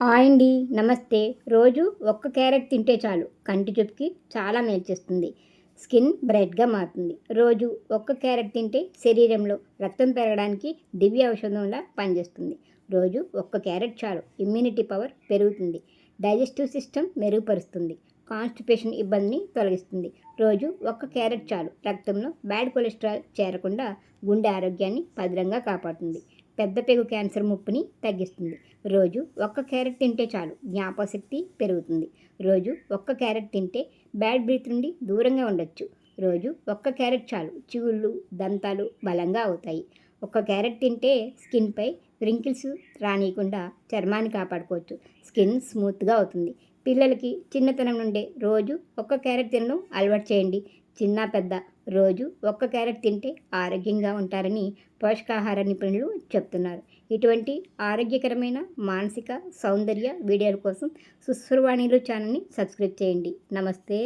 Hi అండి. నమస్తే. రోజు ఒక్క క్యారెట్ తింటే చాలు కంటి చూపుకి చాలా మేలు చేస్తుంది. స్కిన్ బ్రైట్‌గా మారుతుంది. రోజు ఒక్క క్యారెట్ తింటే శరీరంలో రక్తం పెరగడానికి దివ్య ఔషధంలా పనిచేస్తుంది. రోజు ఒక్క క్యారెట్ చాలు ఇమ్యూనిటీ పవర్ పెరుగుతుంది. డైజెస్టివ్ సిస్టమ్ మెరుగుపరుస్తుంది. కాన్‌స్టిపేషన్ ఇబ్బందిని తొలగిస్తుంది. రోజు ఒక్క క్యారెట్ చాలు రక్తంలో బ్యాడ్ కొలెస్ట్రాల్ చేరకుండా గుండె ఆరోగ్యాన్ని భద్రంగా కాపాడుతుంది. పెద్ద పెగు క్యాన్సర్ ముప్పుని తగ్గిస్తుంది. రోజు ఒక్క క్యారెట్ తింటే చాలు జ్ఞాపకశక్తి పెరుగుతుంది. రోజు ఒక్క క్యారెట్ తింటే బ్యాడ్ బ్రీత్ నుండి దూరంగా ఉండొచ్చు. రోజు ఒక్క క్యారెట్ చాలు చిగుళ్ళు దంతాలు బలంగా అవుతాయి. ఒక్క క్యారెట్ తింటే స్కిన్పై రింకిల్స్ రానియకుండా చర్మాన్ని కాపాడుకోవచ్చు. స్కిన్ స్మూత్గా అవుతుంది. పిల్లలకి చిన్నతనం నుండే రోజు ఒక్క క్యారెట్ తినడం అలవాటు చేయండి. చిన్న పెద్ద రోజు ఒక్క క్యారెట్ తింటే ఆరోగ్యంగా ఉంటారని పోషకాహార నిపుణులు చెప్తున్నారు. ఇటువంటి ఆరోగ్యకరమైన మానసిక సౌందర్య వీడియోల కోసం సుశ్రువాణిలు ఛానల్ని సబ్స్క్రైబ్ చేయండి. నమస్తే.